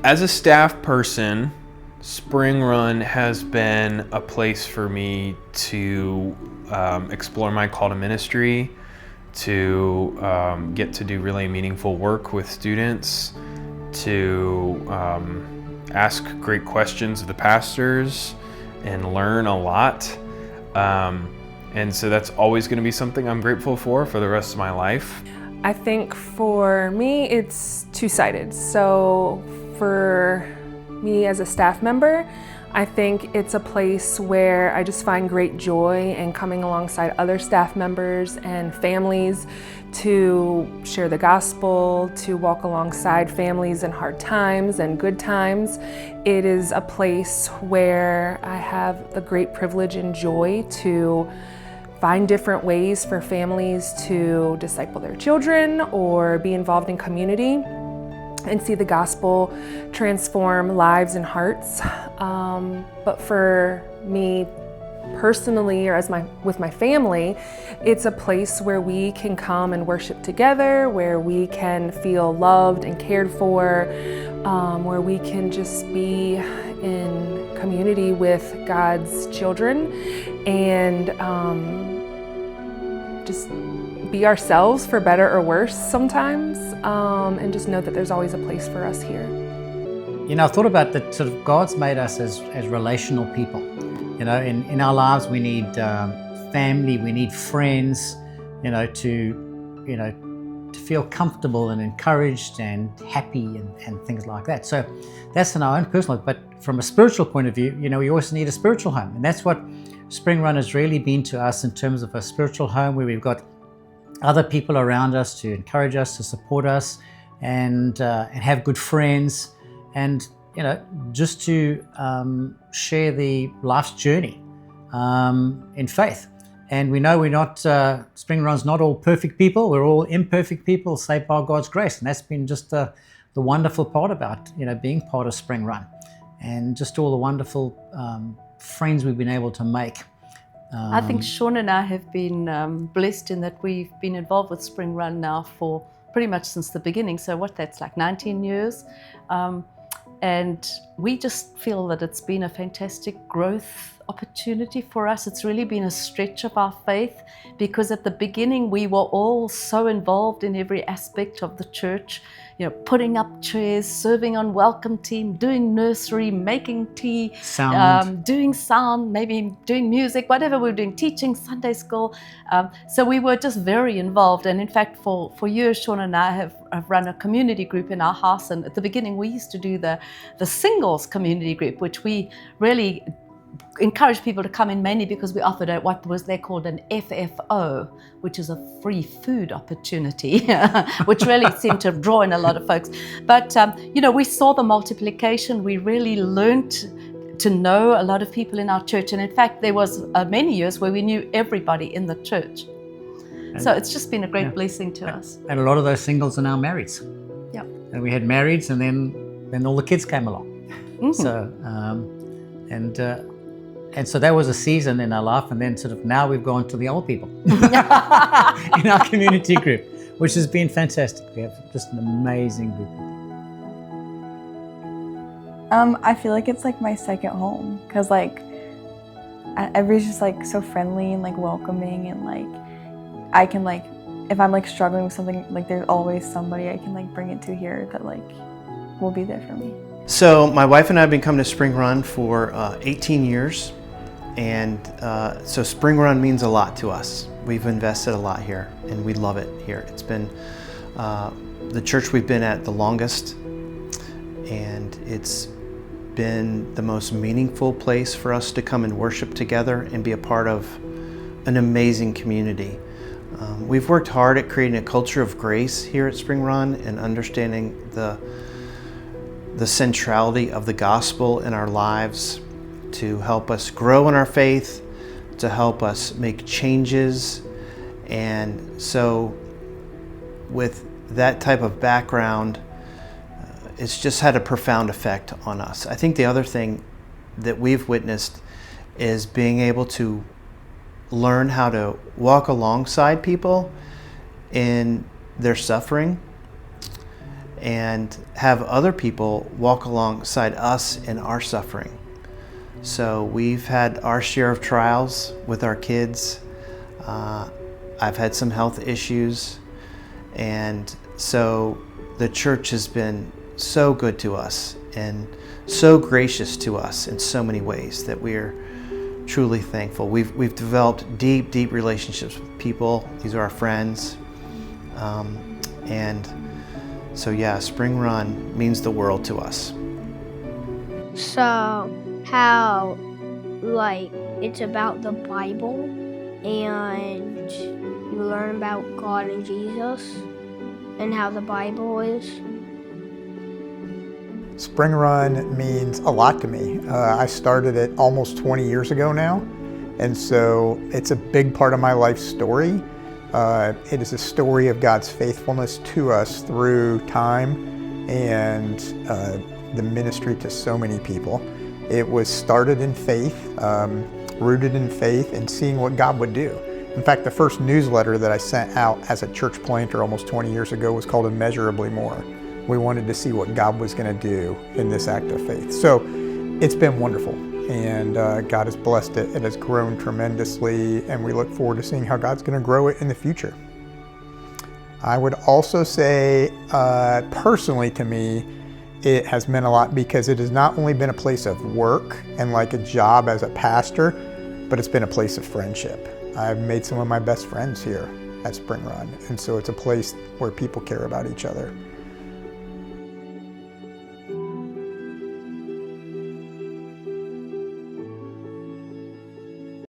As a staff person, Spring Run has been a place for me to explore my call to ministry, to get to do really meaningful work with students, to ask great questions of the pastors and learn a lot. And so that's always going to be something I'm grateful for the rest of my life. I think for me, it's two-sided. So for me as a staff member, I think it's a place where I just find great joy in coming alongside other staff members and families to share the gospel, to walk alongside families in hard times and good times. It is a place where I have the great privilege and joy to find different ways for families to disciple their children or be involved in community and see the gospel transform lives and hearts. But for me personally, or with my family, it's a place where we can come and worship together, where we can feel loved and cared for, where we can just be in community with God's children and just be ourselves, for better or worse sometimes, and just know that there's always a place for us here. You know, I've thought about that sort of God's made us as relational people. You know, in our lives we need family, we need friends, to feel comfortable and encouraged and happy and things like that. So that's in our own personal, but from a spiritual point of view, we also need a spiritual home. And that's what Spring Run has really been to us in terms of a spiritual home where we've got other people around us to encourage us, to support us, and have good friends, and just to share the life's journey in faith. And we know we're not, Spring Run's not all perfect people. We're all imperfect people saved by God's grace, and that's been just the wonderful part about being part of Spring Run, and just all the wonderful friends we've been able to make. I think Sean and I have been blessed in that we've been involved with Spring Run now for pretty much since the beginning. So that's like 19 years. And we just feel that it's been a fantastic growth opportunity for us. It's really been a stretch of our faith, because at the beginning we were all so involved in every aspect of the church, putting up chairs, serving on welcome team, doing nursery, making tea, doing sound, maybe doing music, whatever we were doing, teaching Sunday school. So we were just very involved. And in fact, for years, Sean and I have run a community group in our house. And at the beginning, we used to do the singles community group, which we really encouraged people to come in mainly because we offered what was they called an FFO, which is a free food opportunity, which really seemed to draw in a lot of folks. But, we saw the multiplication. We really learned to know a lot of people in our church. And in fact, there was many years where we knew everybody in the church. So it's just been a great blessing to us. And a lot of those singles are now marrieds. Yep. And we had marrieds, and then all the kids came along. Mm-hmm. So, and so that was a season in our life, and then sort of now we've gone to the old people in our community group, which has been fantastic. We have just an amazing group. I feel like it's like my second home, because everybody's just so friendly and welcoming, and I can if I'm struggling with something, there's always somebody I can bring it to here that will be there for me. So my wife and I have been coming to Spring Run for 18 years, and so Spring Run means a lot to us. We've invested a lot here, and we love it here. It's been the church we've been at the longest, and it's been the most meaningful place for us to come and worship together and be a part of an amazing community. We've worked hard at creating a culture of grace here at Spring Run and understanding the centrality of the gospel in our lives to help us grow in our faith, to help us make changes. And so with that type of background, it's just had a profound effect on us. I think the other thing that we've witnessed is being able to learn how to walk alongside people in their suffering and have other people walk alongside us in our suffering. So we've had our share of trials with our kids. I've had some health issues, and so the church has been so good to us and so gracious to us in so many ways that we're truly thankful. We've developed deep relationships with people. These are our friends. And so yeah, Spring Run means the world to us. So how, like, it's about the Bible and you learn about God and Jesus and how the Bible is. Spring Run means a lot to me. I started it almost 20 years ago now, and so it's a big part of my life story. It is a story of God's faithfulness to us through time and the ministry to so many people. It was started in faith, rooted in faith, and seeing what God would do. In fact, the first newsletter that I sent out as a church planter almost 20 years ago was called Immeasurably More. We wanted to see what God was going to do in this act of faith. So it's been wonderful, and God has blessed it. It has grown tremendously, and we look forward to seeing how God's going to grow it in the future. I would also say, personally to me, it has meant a lot because it has not only been a place of work and like a job as a pastor, but it's been a place of friendship. I've made some of my best friends here at Spring Run, and so it's a place where people care about each other.